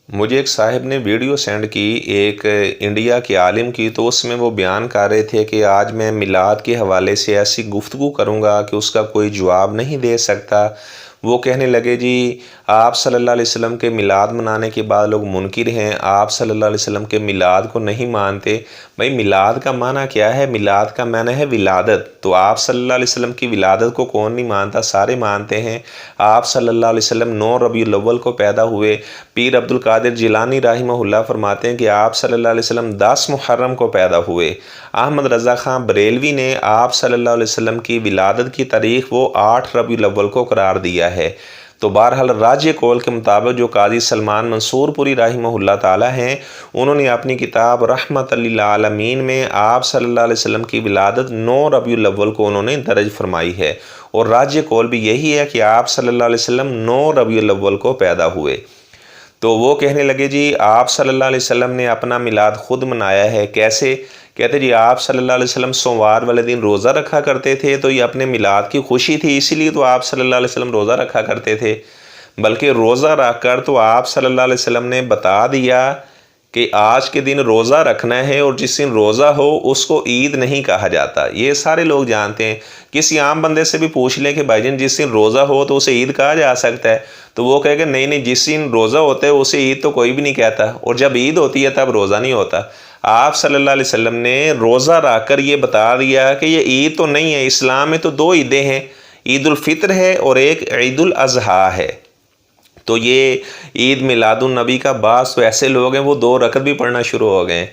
مجھے ایک صاحب نے ویڈیو سینڈ کی ایک انڈیا کے عالم کی، تو اس میں وہ بیان کر رہے تھے کہ آج میں میلاد کے حوالے سے ایسی گفتگو کروں گا کہ اس کا کوئی جواب نہیں دے سکتا۔ وہ کہنے لگے جی آپ صلی اللہ علیہ وسلم کے میلاد منانے کے بعد لوگ منکر ہیں، آپ صلی اللہ علیہ وسلم کے میلاد کو نہیں مانتے۔ بھائی میلاد کا معنی کیا ہے؟ میلاد کا معنی ہے ولادت، تو آپ صلی اللہ علیہ وسلم کی ولادت کو کون نہیں مانتا؟ سارے مانتے ہیں۔ آپ صلی اللہ علیہ وسلم 9 ربیع الاول کو پیدا ہوئے۔ پیر عبد القادر جیلانی رحمہ اللہ فرماتے ہیں کہ آپ صلی اللہ علیہ وسلم 10 محرم کو پیدا ہوئے۔ احمد رضا خان بریلوی نے آپ صلی اللہ علیہ وسلم کی ولادت کی تاریخ وہ 8 ربیع الاول کو قرار دیا ہے۔ تو بہرحال راجہ قول کے مطابق جو قاضی سلمان منصور پوری رحمہ اللہ تعالی ہیں، انہوں نے اپنی کتاب رحمت للعالمین میں آپ صلی اللہ علیہ وسلم کی ولادت 9 ربیع الاول کو انہوں نے درج فرمائی ہے، اور راجہ قول بھی یہی ہے کہ آپ صلی اللہ علیہ وسلم 9 ربیع الاول کو پیدا ہوئے۔ تو وہ کہنے لگے جی آپ صلی اللہ علیہ وسلم نے اپنا میلاد خود منایا ہے، کیسے؟ کہتے جی آپ صلی اللہ علیہ وسلم سوموار والے دن روزہ رکھا کرتے تھے، تو یہ اپنے میلاد کی خوشی تھی، اسی لیے تو آپ صلی اللہ علیہ وسلم روزہ رکھا کرتے تھے۔ بلکہ روزہ رکھ کر تو آپ صلی اللہ علیہ وسلم نے بتا دیا کہ آج کے دن روزہ رکھنا ہے، اور جس دن روزہ ہو اس کو عید نہیں کہا جاتا۔ یہ سارے لوگ جانتے ہیں۔ کسی عام بندے سے بھی پوچھ لیں کہ بھائی جان جس دن روزہ ہو تو اسے عید کہا جا سکتا ہے، تو وہ کہے گا نہیں جس دن روزہ ہوتا ہے اسے عید تو کوئی بھی نہیں کہتا، اور جب عید ہوتی ہے تب روزہ نہیں ہوتا۔ آپ صلی اللہ علیہ وسلم نے روزہ رکھ کر یہ بتا دیا کہ یہ عید تو نہیں ہے، اسلام میں تو 2 عیدیں ہیں، عید الفطر ہے اور ایک عید الاضحیٰ ہے۔ تو یہ عید میلاد النبی کا بعض تو ایسے لوگ ہیں وہ 2 رکعت بھی پڑھنا شروع ہو گئے ہیں۔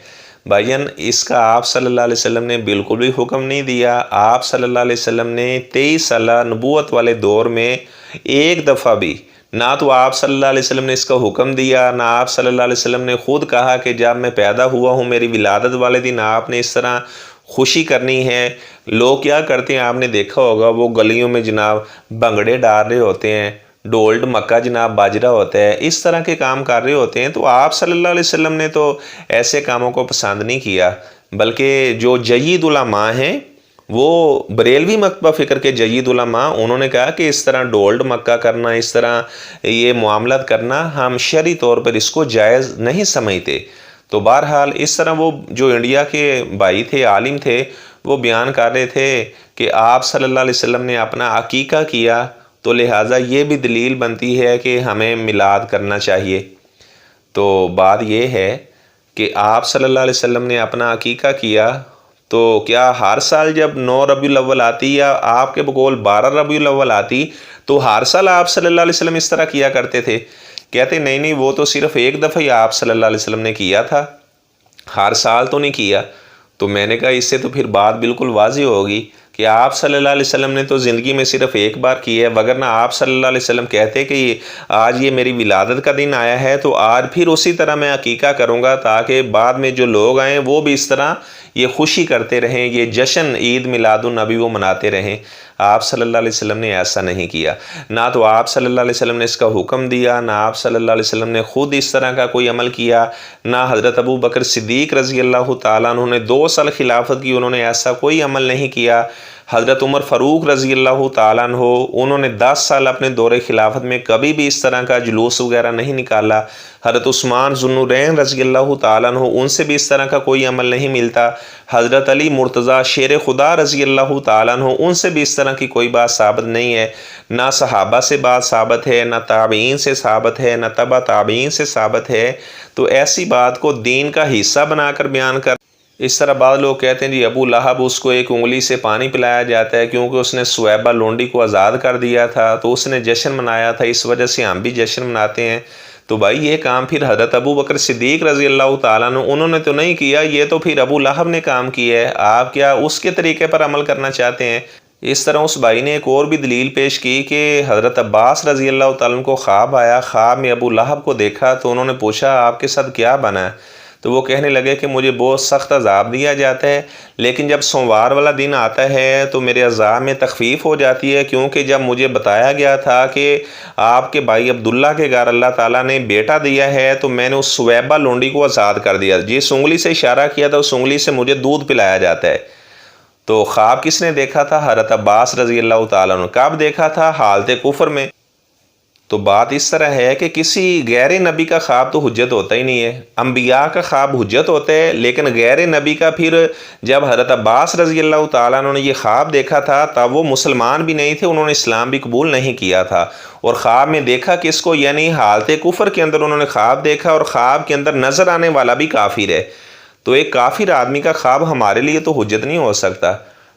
بھائی جان اس کا آپ صلی اللہ علیہ وسلم نے بالکل بھی حکم نہیں دیا۔ آپ صلی اللہ علیہ وسلم نے 23 سالہ نبوت والے دور میں ایک دفعہ بھی نہ تو آپ صلی اللہ علیہ وسلم نے اس کا حکم دیا، نہ آپ صلی اللہ علیہ وسلم نے خود کہا کہ جب میں پیدا ہوا ہوں میری ولادت والے دن آپ نے اس طرح خوشی کرنی ہے۔ لوگ کیا کرتے ہیں آپ نے دیکھا ہوگا، وہ گلیوں میں جناب بھنگڑے ڈال رہے ہوتے ہیں، ڈول ڈمکا جناب باج رہا ہوتا ہے، اس طرح کے کام کر رہے ہوتے ہیں۔ تو آپ صلی اللہ علیہ وسلم نے تو ایسے کاموں کو پسند نہیں کیا، بلکہ جو جید علماء ہیں وہ بریلوی مکتبہ فکر کے جید علماء، انہوں نے کہا کہ اس طرح ڈول ڈمکا کرنا، اس طرح یہ معاملات کرنا ہم شرعی طور پر اس کو جائز نہیں سمجھتے۔ تو بہرحال اس طرح وہ جو انڈیا کے بھائی تھے، عالم تھے، وہ بیان کر رہے تھے کہ آپ صلی اللہ علیہ وسلم نے اپنا عقیقہ کیا، تو لہٰذا یہ بھی دلیل بنتی ہے کہ ہمیں میلاد کرنا چاہیے۔ تو بات یہ ہے کہ آپ صلی اللہ علیہ وسلم نے اپنا عقیقہ کیا، تو کیا ہر سال جب 9 ربیع الاول آتی یا آپ کے بقول 12 ربیع الاول آتی تو ہر سال آپ صلی اللہ علیہ وسلم اس طرح کیا کرتے تھے؟ کہتے نہیں وہ تو صرف ایک دفعہ ہی آپ صلی اللہ علیہ وسلم نے کیا تھا، ہر سال تو نہیں کیا۔ تو میں نے کہا اس سے تو پھر بات بالکل واضح ہوگی کہ آپ صلی اللہ علیہ وسلم نے تو زندگی میں صرف ایک بار کی ہے، وگرنہ آپ صلی اللہ علیہ وسلم کہتے کہ آج یہ میری ولادت کا دن آیا ہے تو آج پھر اسی طرح میں عقیقہ کروں گا، تاکہ بعد میں جو لوگ آئیں وہ بھی اس طرح یہ خوشی کرتے رہیں، یہ جشن عید میلاد النبی وہ مناتے رہیں۔ آپ صلی اللہ علیہ وسلم نے ایسا نہیں کیا، نہ تو آپ صلی اللہ علیہ وسلم نے اس کا حکم دیا، نہ آپ صلی اللہ علیہ وسلم نے خود اس طرح کا کوئی عمل کیا، نہ حضرت ابو بکر صدیق رضی اللہ تعالیٰ عنہ نے 2 سال خلافت کی، انہوں نے ایسا کوئی عمل نہیں کیا۔ حضرت عمر فاروق رضی اللہ تعالیٰ عنہ انہوں نے 10 سال اپنے دور خلافت میں کبھی بھی اس طرح کا جلوس وغیرہ نہیں نکالا۔ حضرت عثمان ذو النورین رضی اللہ تعالیٰ عنہ ان سے بھی اس طرح کا کوئی عمل نہیں ملتا۔ حضرت علی مرتضیٰ شیر خدا رضی اللہ تعالیٰ عنہ ان سے بھی اس طرح کی کوئی بات ثابت نہیں ہے، نہ صحابہ سے بات ثابت ہے، نہ تابعین سے ثابت ہے، نہ تبع تابعین سے ثابت ہے۔ تو ایسی بات کو دین کا حصہ بنا کر بیان کر، اس طرح بعض لوگ کہتے ہیں جی ابو لہب اس کو ایک انگلی سے پانی پلایا جاتا ہے کیونکہ اس نے سویبہ لونڈی کو آزاد کر دیا تھا، تو اس نے جشن منایا تھا، اس وجہ سے ہم بھی جشن مناتے ہیں۔ تو بھائی یہ کام پھر حضرت ابو بکر صدیق رضی اللہ تعالیٰ عنہ انہوں نے تو نہیں کیا، یہ تو پھر ابو لہب نے کام کیا ہے۔ آپ کیا اس کے طریقے پر عمل کرنا چاہتے ہیں؟ اس طرح اس بھائی نے ایک اور بھی دلیل پیش کی کہ حضرت عباس رضی اللہ تعالیٰ عنہ کو خواب آیا، خواب میں ابو لہب کو دیکھا تو انہوں نے پوچھا آپ کے ساتھ کیا بنا ہے؟ تو وہ کہنے لگے کہ مجھے بہت سخت عذاب دیا جاتا ہے، لیکن جب سوموار والا دن آتا ہے تو میرے عذاب میں تخفیف ہو جاتی ہے، کیونکہ جب مجھے بتایا گیا تھا کہ آپ کے بھائی عبداللہ کے گھر اللہ تعالیٰ نے بیٹا دیا ہے تو میں نے اس سویبہ لونڈی کو آزاد کر دیا، جس انگلی سے اشارہ کیا تھا اس انگلی سے مجھے دودھ پلایا جاتا ہے۔ تو خواب کس نے دیکھا تھا؟ حضرت عباس رضی اللہ تعالیٰ عنہ۔ کب دیکھا تھا؟ حالت کفر میں۔ تو بات اس طرح ہے کہ کسی غیر نبی کا خواب تو حجت ہوتا ہی نہیں ہے، انبیاء کا خواب حجت ہوتا ہے، لیکن غیر نبی کا پھر جب حضرت عباس رضی اللہ تعالیٰ عنہ نے یہ خواب دیکھا تھا تب وہ مسلمان بھی نہیں تھے، انہوں نے اسلام بھی قبول نہیں کیا تھا، اور خواب میں دیکھا کس کو، یعنی حالت کفر کے اندر انہوں نے خواب دیکھا، اور خواب کے اندر نظر آنے والا بھی کافر ہے۔ تو ایک کافر آدمی کا خواب ہمارے لیے تو حجت نہیں ہو سکتا،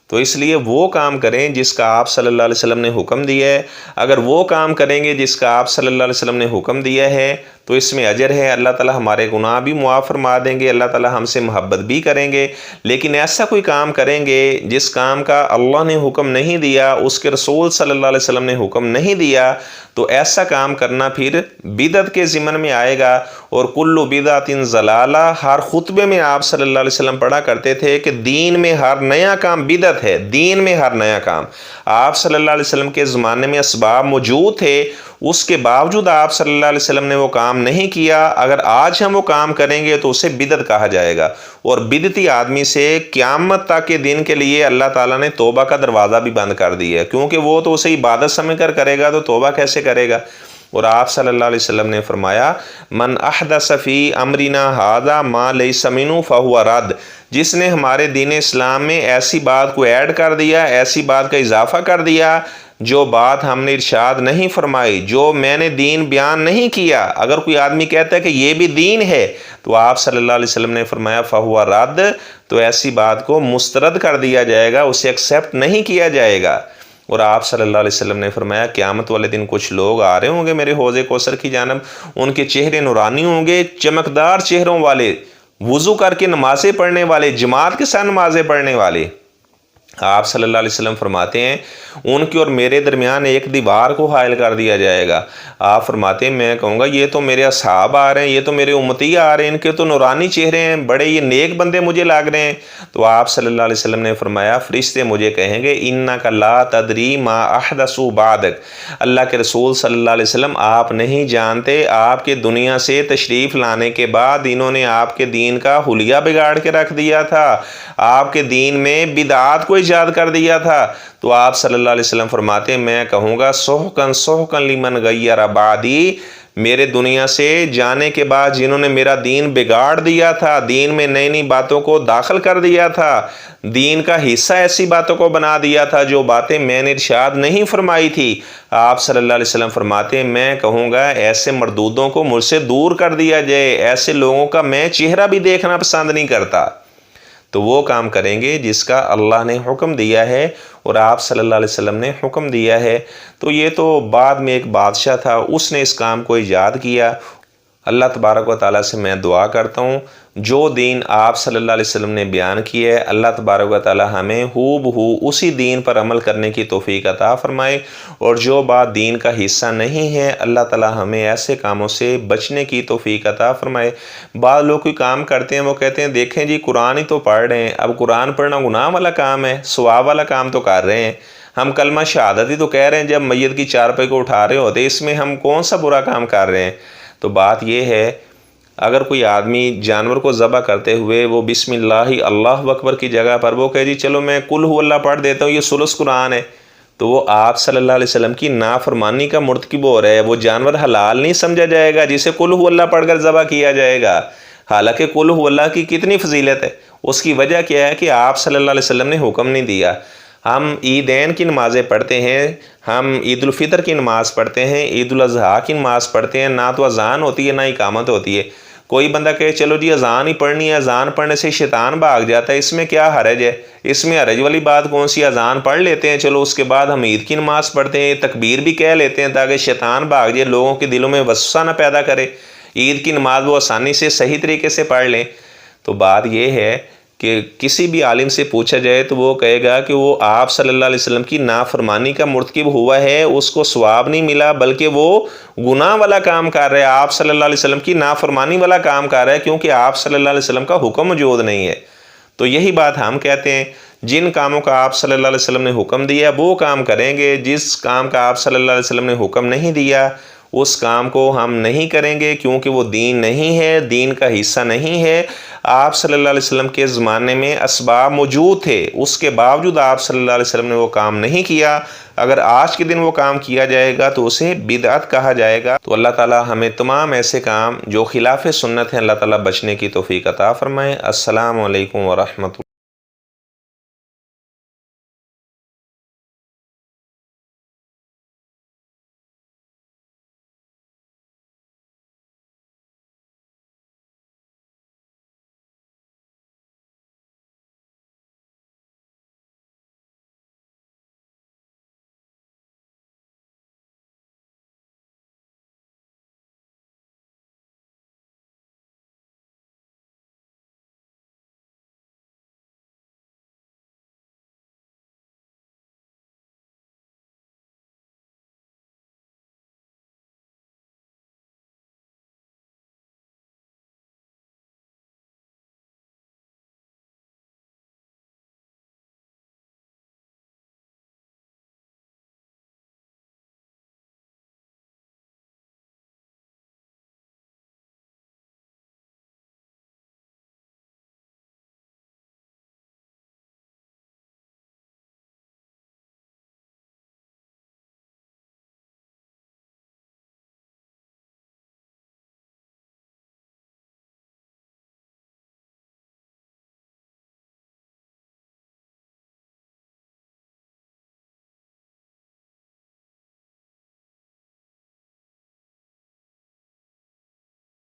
تو اس لیے وہ کام کریں جس کا آپ صلی اللہ علیہ وسلم نے حکم دیا ہے۔ اگر وہ کام کریں گے جس کا آپ صلی اللہ علیہ وسلم نے حکم دیا ہے تو اس میں اجر ہے، اللہ تعالی ہمارے گناہ بھی معاف فرما دیں گے، اللہ تعالی ہم سے محبت بھی کریں گے۔ لیکن ایسا کوئی کام کریں گے جس کام کا اللہ نے حکم نہیں دیا، اس کے رسول صلی اللہ علیہ وسلم نے حکم نہیں دیا، تو ایسا کام کرنا پھر بدعت کے ضمن میں آئے گا۔ اور کل بدعت ضلالہ، ہر خطبے میں آپ صلی اللہ علیہ وسلم پڑھا کرتے تھے کہ دین میں ہر نیا کام بدعت ہے، دین میں ہر نیا کام۔ آپ صلی اللہ علیہ وسلم کے زمانے میں اسباب موجود تھے، اس کے باوجود آپ صلی اللہ علیہ وسلم نے وہ کام نہیں کیا، اگر آج ہم وہ کام کریں گے تو اسے بدعت کہا جائے گا، اور بدعتی آدمی سے قیامت تک کے دن کے لیے اللہ تعالیٰ نے توبہ کا دروازہ بھی بند کر دیا ہے، کیونکہ وہ تو اسے عبادت سمجھ کر کرے گا تو توبہ کیسے کرے گا۔ اور آپ صلی اللہ علیہ وسلم نے فرمایا من احدث فی امرنا ھذا ما لیس منہ فہو رد، جس نے ہمارے دین اسلام میں ایسی بات کو ایڈ کر دیا، ایسی بات کا اضافہ کر دیا جو بات ہم نے ارشاد نہیں فرمائی، جو میں نے دین بیان نہیں کیا، اگر کوئی آدمی کہتا ہے کہ یہ بھی دین ہے تو آپ صلی اللہ علیہ وسلم نے فرمایا فہو رد، تو ایسی بات کو مسترد کر دیا جائے گا، اسے ایکسیپٹ نہیں کیا جائے گا۔ اور آپ صلی اللہ علیہ وسلم نے فرمایا قیامت والے دن کچھ لوگ آ رہے ہوں گے میرے حوض کوثر کی جانب، ان کے چہرے نورانی ہوں گے، چمکدار چہروں والے، وضو کر کے نمازیں پڑھنے والے، جماعت کے ساتھ نمازیں پڑھنے والے۔ آپ صلی اللہ علیہ وسلم فرماتے ہیں ان کی اور میرے درمیان ایک دیوار کو حائل کر دیا جائے گا۔ آپ فرماتے ہیں میں کہوں گا یہ تو میرے اصحاب آ رہے ہیں، یہ تو میرے امتی آ رہے ہیں، ان کے تو نورانی چہرے ہیں، بڑے یہ نیک بندے مجھے لگ رہے ہیں۔ تو آپ صلی اللہ علیہ وسلم نے فرمایا فرشتے مجھے کہیں گے انک لا تدری ما احدثوا بعدک، اللہ کے رسول صلی اللہ علیہ وسلم آپ نہیں جانتے آپ کے دنیا سے تشریف لانے کے بعد انہوں نے آپ کے دین کا حلیہ بگاڑ کے رکھ دیا تھا، آپ کے دین میں بدعات کو ایجاد کر دیا تھا۔ تو آپ صلی اللہ علیہ وسلم فرماتے ہیں میں کہوں گا سحقن سحقن لمن غیر بعدی، میرے دنیا سے جانے کے بعد جنہوں نے میرا دین بگاڑ دیا تھا، دین میں نئی نئی باتوں کو داخل کر دیا تھا، دین کا حصہ ایسی باتوں کو بنا دیا تھا جو باتیں میں نے ارشاد نہیں فرمائی تھی، آپ صلی اللہ علیہ وسلم فرماتے ہیں میں کہوں گا ایسے مردودوں کو مجھ سے دور کر دیا جائے، ایسے لوگوں کا میں چہرہ بھی دیکھنا پسند نہیں کرتا۔ تو وہ کام کریں گے جس کا اللہ نے حکم دیا ہے اور آپ صلی اللہ علیہ وسلم نے حکم دیا ہے۔ تو یہ تو بعد میں ایک بادشاہ تھا، اس نے اس کام کو ایجاد کیا۔ اللہ تبارک و تعالیٰ سے میں دعا کرتا ہوں جو دین آپ صلی اللہ علیہ وسلم نے بیان کیا ہے اللہ تبارک و تعالیٰ ہمیں ہو بہو اسی دین پر عمل کرنے کی توفیق عطا فرمائے، اور جو بات دین کا حصہ نہیں ہے اللہ تعالیٰ ہمیں ایسے کاموں سے بچنے کی توفیق عطا فرمائے۔ بعض لوگ کوئی کام کرتے ہیں وہ کہتے ہیں دیکھیں جی قرآن ہی تو پڑھ رہے ہیں، اب قرآن پڑھنا گناہ والا کام ہے، ثواب والا کام تو کر رہے ہیں، ہم کلمہ شہادت ہی تو کہہ رہے ہیں جب میت کی چارپائی کو اٹھا رہے ہوتے، اس میں ہم کون سا برا کام کر رہے ہیں؟ تو بات یہ ہے اگر کوئی آدمی جانور کو ذبح کرتے ہوئے وہ بسم اللہ اللہ اکبر کی جگہ پر وہ کہے جی چلو میں قل ہو اللہ پڑھ دیتا ہوں یہ ثلث قرآن ہے، تو وہ آپ صلی اللہ علیہ وسلم کی نافرمانی کا مرتکب ہو رہا ہے، وہ جانور حلال نہیں سمجھا جائے گا جسے قل ہو اللہ پڑھ کر ذبح کیا جائے گا، حالانکہ قل ہو اللہ کی کتنی فضیلت ہے۔ اس کی وجہ کیا ہے کہ آپ صلی اللہ علیہ وسلم نے حکم نہیں دیا۔ ہم عیدین کی نمازیں پڑھتے ہیں، ہم عید الفطر کی نماز پڑھتے ہیں، عید الاضحیٰ کی نماز پڑھتے ہیں، نہ تو اذان ہوتی ہے نہ اقامت ہوتی ہے۔ کوئی بندہ کہے چلو جی اذان ہی پڑھنی ہے، اذان پڑھنے سے شیطان بھاگ جاتا ہے، اس میں کیا حرج ہے؟ اس میں حرج والی بات کون سی؟ اذان پڑھ لیتے ہیں چلو، اس کے بعد ہم عید کی نماز پڑھتے ہیں، تکبیر بھی کہہ لیتے ہیں تاکہ شیطان بھاگ جائے، لوگوں کے دلوں میں وسوسہ نہ پیدا کرے، عید کی نماز وہ آسانی سے صحیح طریقے سے پڑھ لیں۔ تو بات یہ ہے کہ کسی بھی عالم سے پوچھا جائے تو وہ کہے گا کہ وہ آپ صلی اللہ علیہ وسلم کی نافرمانی کا مرتکب ہوا ہے، اس کو ثواب نہیں ملا بلکہ وہ گناہ والا کام کر رہا ہے، آپ صلی اللہ علیہ وسلم کی نافرمانی والا کام کر رہا ہے، کیونکہ آپ صلی اللہ علیہ وسلم کا حکم موجود نہیں ہے۔ تو یہی بات ہم کہتے ہیں جن کاموں کا آپ صلی اللہ علیہ وسلم نے حکم دیا وہ کام کریں گے، جس کام کا آپ صلی اللہ علیہ وسلم نے حکم نہیں دیا اس کام کو ہم نہیں کریں گے کیونکہ وہ دین نہیں ہے، دین کا حصہ نہیں ہے۔ آپ صلی اللہ علیہ وسلم کے زمانے میں اسباب موجود تھے، اس کے باوجود آپ صلی اللہ علیہ وسلم نے وہ کام نہیں کیا۔ اگر آج کے دن وہ کام کیا جائے گا تو اسے بدعت کہا جائے گا۔ تو اللہ تعالی ہمیں تمام ایسے کام جو خلاف سنت ہیں اللہ تعالی بچنے کی توفیق عطا فرمائے۔ السلام علیکم ورحمۃ اللہ۔